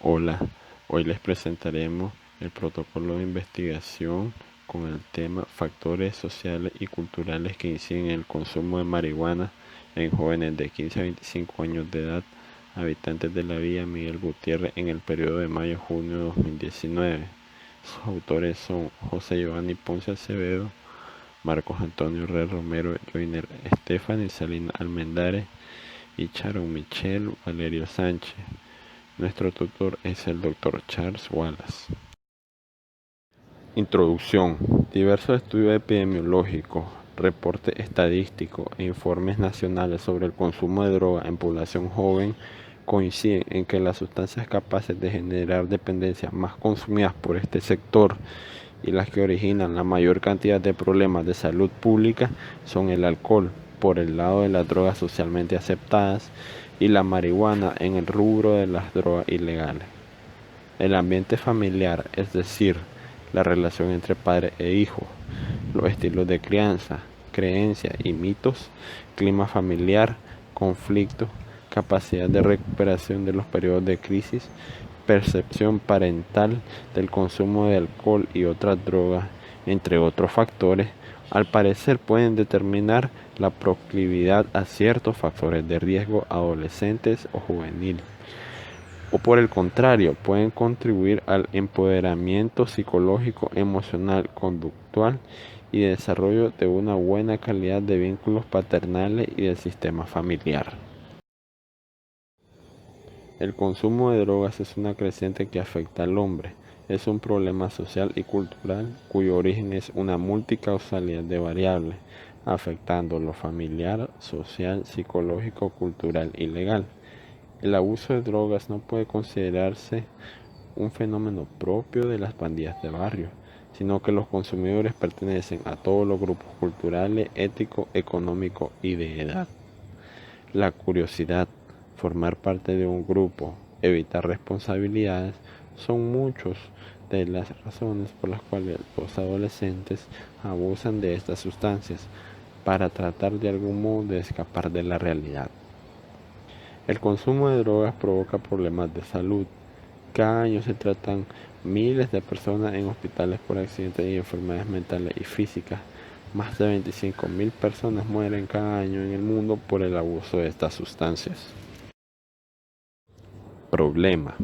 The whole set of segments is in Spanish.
Hola, hoy les presentaremos el protocolo de investigación con el tema Factores sociales y culturales que inciden en el consumo de marihuana en jóvenes de 15 a 25 años de edad, habitantes de la Villa Miguel Gutiérrez en el periodo de mayo-junio de 2019. Sus autores son José Giovanni Ponce Acevedo, Marcos Antonio Rey Romero, Joiner Stephanie Salina Almendares y Sharon Michelle Valerio Sánchez. Nuestro tutor es el Dr. Charles Wallace. Introducción. Diversos estudios epidemiológicos, reportes estadísticos e informes nacionales sobre el consumo de droga en población joven coinciden en que las sustancias capaces de generar dependencias más consumidas por este sector y las que originan la mayor cantidad de problemas de salud pública son el alcohol, por el lado de las drogas socialmente aceptadas, y la marihuana en el rubro de las drogas ilegales. El ambiente familiar, es decir, la relación entre padre e hijo, los estilos de crianza, creencias y mitos, clima familiar, conflictos, capacidad de recuperación de los periodos de crisis, percepción parental del consumo de alcohol y otras drogas, entre otros factores, al parecer pueden determinar la proclividad a ciertos factores de riesgo adolescentes o juvenil. O por el contrario, pueden contribuir al empoderamiento psicológico, emocional, conductual y desarrollo de una buena calidad de vínculos paternales y del sistema familiar. El consumo de drogas es una creciente que afecta al hombre. Es un problema social y cultural cuyo origen es una multicausalidad de variables, afectando lo familiar, social, psicológico, cultural y legal. El abuso de drogas no puede considerarse un fenómeno propio de las pandillas de barrio, sino que los consumidores pertenecen a todos los grupos culturales, éticos, económicos y de edad. La curiosidad, formar parte de un grupo, evitar responsabilidades, son muchas de las razones por las cuales los adolescentes abusan de estas sustancias para tratar de algún modo de escapar de la realidad. El consumo de drogas provoca problemas de salud. Cada año se tratan miles de personas en hospitales por accidentes y enfermedades mentales y físicas. Más de 25.000 personas mueren cada año en el mundo por el abuso de estas sustancias. Problema.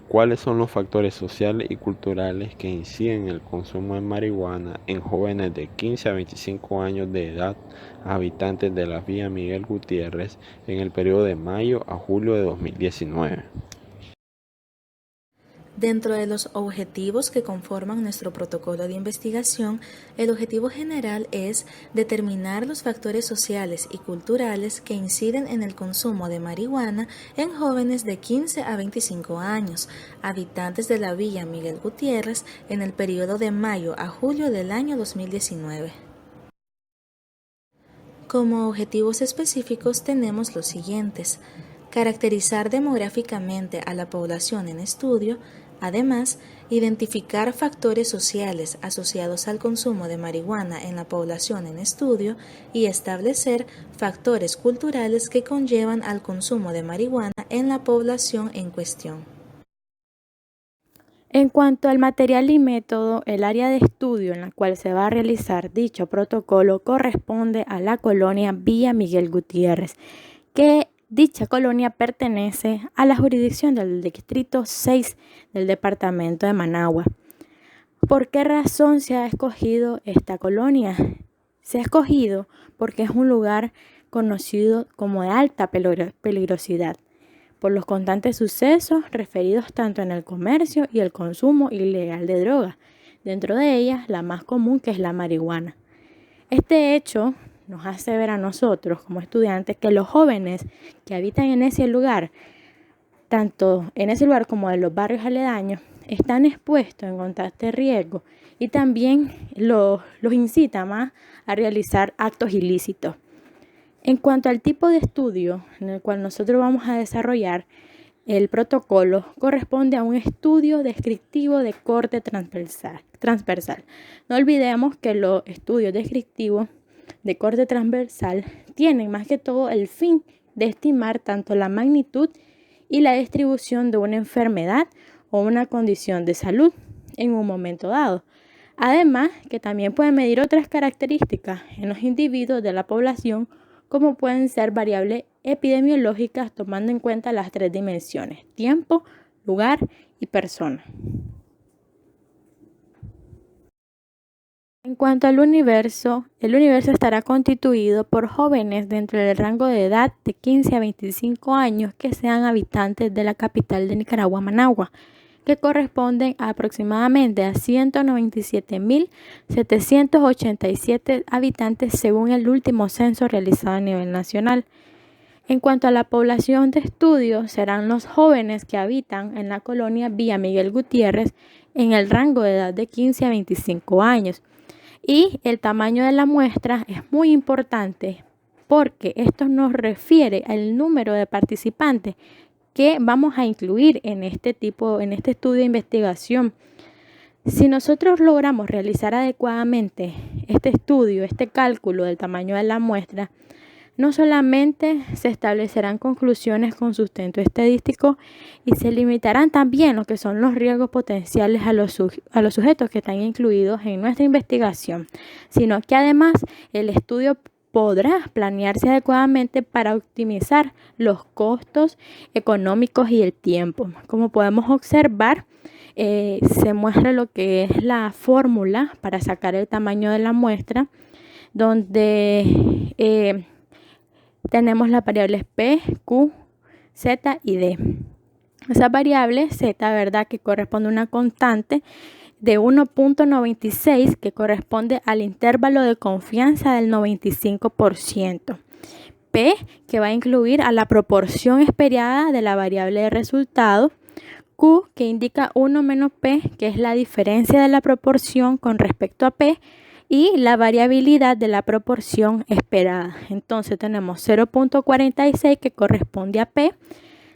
¿Cuáles son los factores sociales y culturales que inciden en el consumo de marihuana en jóvenes de 15 a 25 años de edad, habitantes de la Villa Miguel Gutiérrez, en el periodo de mayo a julio de 2019? Dentro de los objetivos que conforman nuestro protocolo de investigación, el objetivo general es determinar los factores sociales y culturales que inciden en el consumo de marihuana en jóvenes de 15 a 25 años, habitantes de la Villa Miguel Gutiérrez, en el periodo de mayo a julio del año 2019. Como objetivos específicos tenemos los siguientes: caracterizar demográficamente a la población en estudio. Además, identificar factores sociales asociados al consumo de marihuana en la población en estudio y establecer factores culturales que conllevan al consumo de marihuana en la población en cuestión. En cuanto al material y método, el área de estudio en la cual se va a realizar dicho protocolo corresponde a la colonia Villa Miguel Gutiérrez, que dicha colonia pertenece a la jurisdicción del Distrito 6 del departamento de Managua. ¿Por qué razón se ha escogido esta colonia? Se ha escogido porque es un lugar conocido como de alta peligrosidad, por los constantes sucesos referidos tanto en el comercio y el consumo ilegal de drogas, dentro de ellas la más común, que es la marihuana. Este hecho nos hace ver a nosotros como estudiantes que los jóvenes que habitan en ese lugar, tanto en ese lugar como en los barrios aledaños, están expuestos en constante riesgo y también los incita más a realizar actos ilícitos. En cuanto al tipo de estudio en el cual nosotros vamos a desarrollar, el protocolo corresponde a un estudio descriptivo de corte transversal. No olvidemos que los estudios descriptivos de corte transversal tienen más que todo el fin de estimar tanto la magnitud y la distribución de una enfermedad o una condición de salud en un momento dado. Además, que también pueden medir otras características en los individuos de la población, como pueden ser variables epidemiológicas tomando en cuenta las 3 dimensiones: tiempo, lugar y persona. En cuanto al universo, el universo estará constituido por jóvenes dentro del rango de edad de 15 a 25 años que sean habitantes de la capital de Nicaragua, Managua, que corresponden a aproximadamente a 197.787 habitantes según el último censo realizado a nivel nacional. En cuanto a la población de estudio, serán los jóvenes que habitan en la colonia Villa Miguel Gutiérrez en el rango de edad de 15 a 25 años. Y el tamaño de la muestra es muy importante porque esto nos refiere al número de participantes que vamos a incluir en este estudio de investigación. Si nosotros logramos realizar adecuadamente este estudio, este cálculo del tamaño de la muestra, no solamente se establecerán conclusiones con sustento estadístico y se limitarán también lo que son los riesgos potenciales a los sujetos que están incluidos en nuestra investigación, sino que además el estudio podrá planearse adecuadamente para optimizar los costos económicos y el tiempo. Como podemos observar, se muestra lo que es la fórmula para sacar el tamaño de la muestra, donde tenemos las variables P, Q, Z y D. Esa variable Z, ¿verdad?, que corresponde a una constante de 1.96 que corresponde al intervalo de confianza del 95%. P, que va a incluir a la proporción esperada de la variable de resultado. Q, que indica 1 menos P, que es la diferencia de la proporción con respecto a P, y la variabilidad de la proporción esperada. Entonces tenemos 0.46 que corresponde a P,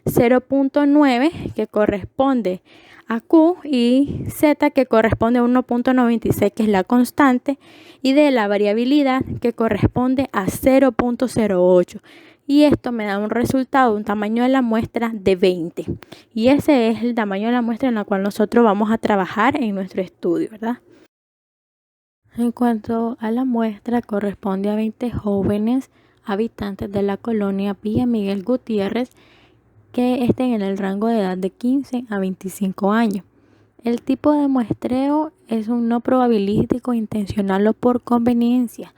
0.9 que corresponde a Q y Z que corresponde a 1.96 que es la constante, y de la variabilidad que corresponde a 0.08. Y esto me da un resultado, un tamaño de la muestra de 20. Y ese es el tamaño de la muestra en la cual nosotros vamos a trabajar en nuestro estudio, ¿verdad? En cuanto a la muestra, corresponde a 20 jóvenes habitantes de la colonia Villa Miguel Gutiérrez que estén en el rango de edad de 15 a 25 años. El tipo de muestreo es un no probabilístico intencional o por conveniencia,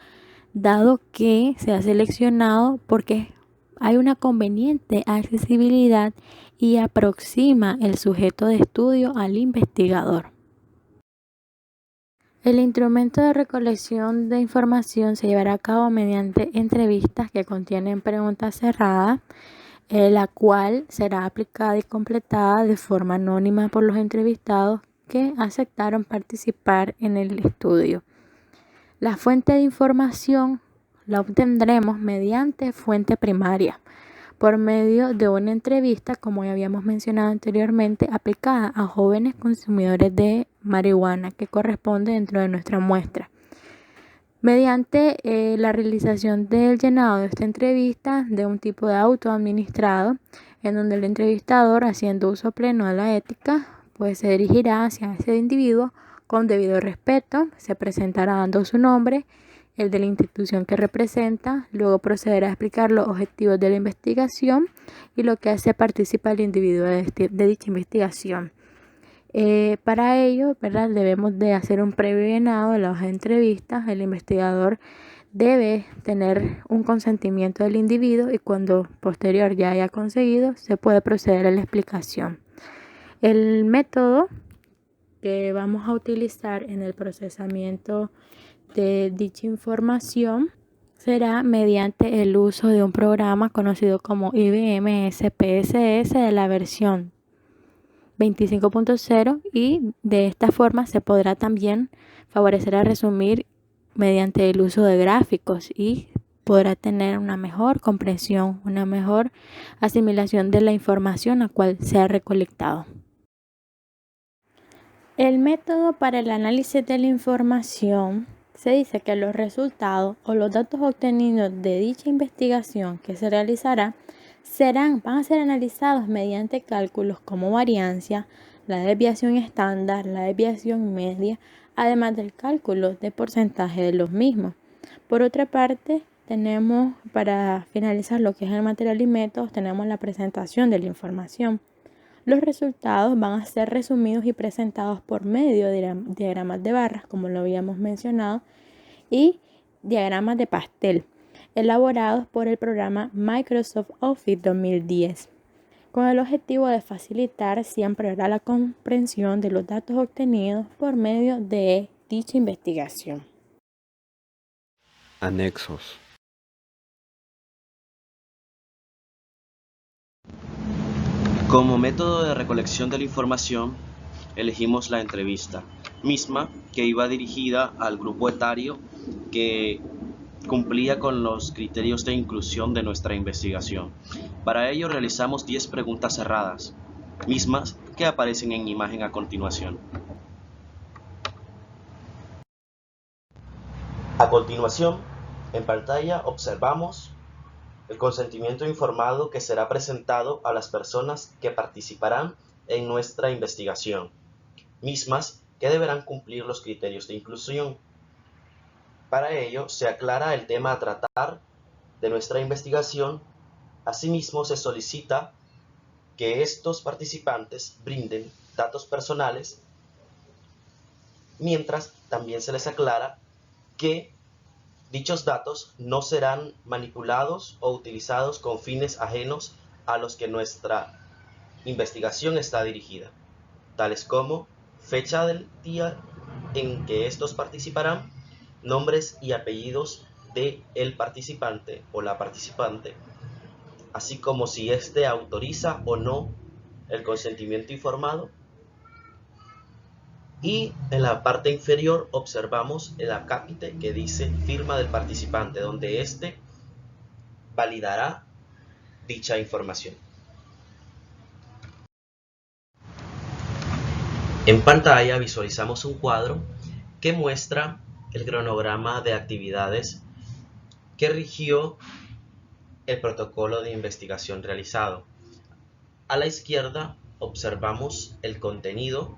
dado que se ha seleccionado porque hay una conveniente accesibilidad y aproxima el sujeto de estudio al investigador. El instrumento de recolección de información se llevará a cabo mediante entrevistas que contienen preguntas cerradas, la cual será aplicada y completada de forma anónima por los entrevistados que aceptaron participar en el estudio. La fuente de información la obtendremos mediante fuente primaria, por medio de una entrevista, como ya habíamos mencionado anteriormente, aplicada a jóvenes consumidores de marihuana que corresponde dentro de nuestra muestra. Mediante la realización del llenado de esta entrevista de un tipo de auto administrado, en donde el entrevistador, haciendo uso pleno de la ética, pues se dirigirá hacia ese individuo con debido respeto, se presentará dando su nombre, el de la institución que representa, luego procederá a explicar los objetivos de la investigación y lo que hace participar el individuo de dicha investigación. Para ello, ¿verdad?, debemos de hacer un previo llenado de la hoja de entrevistas. El investigador debe tener un consentimiento del individuo y cuando posterior ya haya conseguido, se puede proceder a la explicación. El método que vamos a utilizar en el procesamiento de dicha información será mediante el uso de un programa conocido como IBM SPSS de la versión 25.0 y de esta forma se podrá también favorecer a resumir mediante el uso de gráficos y podrá tener una mejor comprensión, una mejor asimilación de la información a cual se ha recolectado. El método para el análisis de la información se dice que los resultados o los datos obtenidos de dicha investigación que se realizará van a ser analizados mediante cálculos como variancia, la desviación estándar, la desviación media, además del cálculo de porcentaje de los mismos. Por otra parte, tenemos, para finalizar lo que es el material y métodos, tenemos la presentación de la información. Los resultados van a ser resumidos y presentados por medio de diagramas de barras, como lo habíamos mencionado, y diagramas de pastel, elaborados por el programa Microsoft Office 2010, con el objetivo de facilitar siempre la comprensión de los datos obtenidos por medio de dicha investigación. Anexos. Como método de recolección de la información, elegimos la entrevista, misma que iba dirigida al grupo etario que cumplía con los criterios de inclusión de nuestra investigación. Para ello realizamos 10 preguntas cerradas, mismas que aparecen en imagen a continuación. A continuación, en pantalla observamos el consentimiento informado que será presentado a las personas que participarán en nuestra investigación, mismas que deberán cumplir los criterios de inclusión. Para ello, se aclara el tema a tratar de nuestra investigación. Asimismo, se solicita que estos participantes brinden datos personales, mientras también se les aclara que dichos datos no serán manipulados o utilizados con fines ajenos a los que nuestra investigación está dirigida, tales como fecha del día en que estos participarán, nombres y apellidos del participante o la participante, así como si éste autoriza o no el consentimiento informado. Y en la parte inferior observamos el acápite que dice firma del participante, donde éste validará dicha información. En pantalla visualizamos un cuadro que muestra el cronograma de actividades que rigió el protocolo de investigación realizado. A la izquierda observamos el contenido,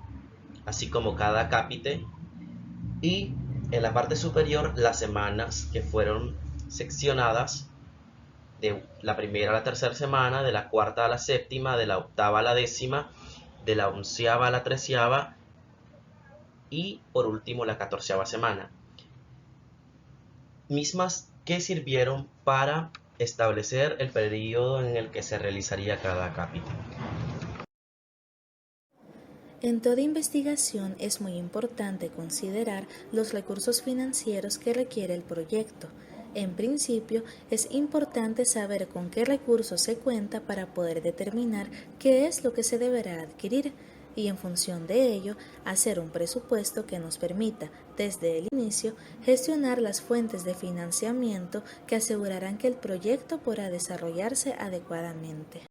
así como cada acápite, y en la parte superior las semanas que fueron seccionadas de la primera a la tercera semana, de la cuarta a la séptima, de la octava a la décima, de la onceava a la treceava y por último la 14ª semana, mismas que sirvieron para establecer el periodo en el que se realizaría cada acápite. En toda investigación es muy importante considerar los recursos financieros que requiere el proyecto. En principio, es importante saber con qué recursos se cuenta para poder determinar qué es lo que se deberá adquirir y en función de ello, hacer un presupuesto que nos permita, desde el inicio, gestionar las fuentes de financiamiento que asegurarán que el proyecto podrá desarrollarse adecuadamente.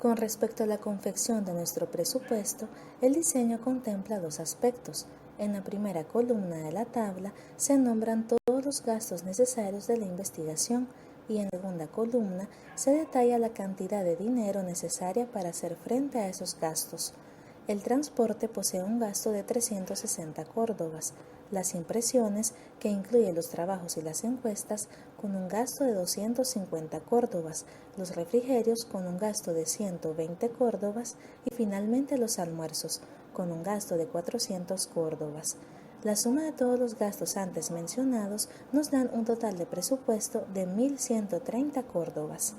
Con respecto a la confección de nuestro presupuesto, el diseño contempla dos aspectos. En la primera columna de la tabla se nombran todos los gastos necesarios de la investigación y en la segunda columna se detalla la cantidad de dinero necesaria para hacer frente a esos gastos. El transporte posee un gasto de 360 córdobas, las impresiones, que incluye los trabajos y las encuestas, con un gasto de 250 córdobas, los refrigerios con un gasto de 120 córdobas y finalmente los almuerzos, con un gasto de 400 córdobas. La suma de todos los gastos antes mencionados nos dan un total de presupuesto de 1.130 córdobas.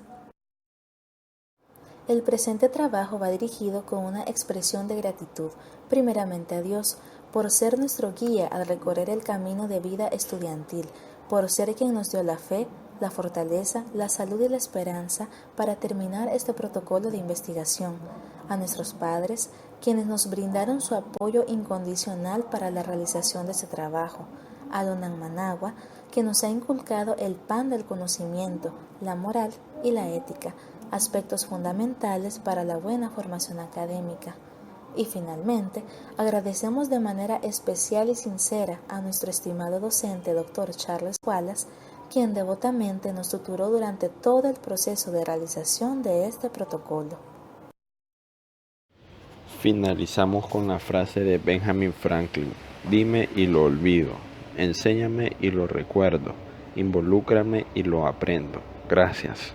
El presente trabajo va dirigido con una expresión de gratitud, primeramente a Dios, por ser nuestro guía al recorrer el camino de vida estudiantil, por ser quien nos dio la fe, la fortaleza, la salud y la esperanza para terminar este protocolo de investigación, a nuestros padres, quienes nos brindaron su apoyo incondicional para la realización de este trabajo, a Donan Managua, que nos ha inculcado el pan del conocimiento, la moral y la ética, aspectos fundamentales para la buena formación académica. Y finalmente, agradecemos de manera especial y sincera a nuestro estimado docente Dr. Charles Wallace, quien devotamente nos tutoró durante todo el proceso de realización de este protocolo. Finalizamos con la frase de Benjamin Franklin: dime y lo olvido, enséñame y lo recuerdo, involúcrame y lo aprendo. Gracias.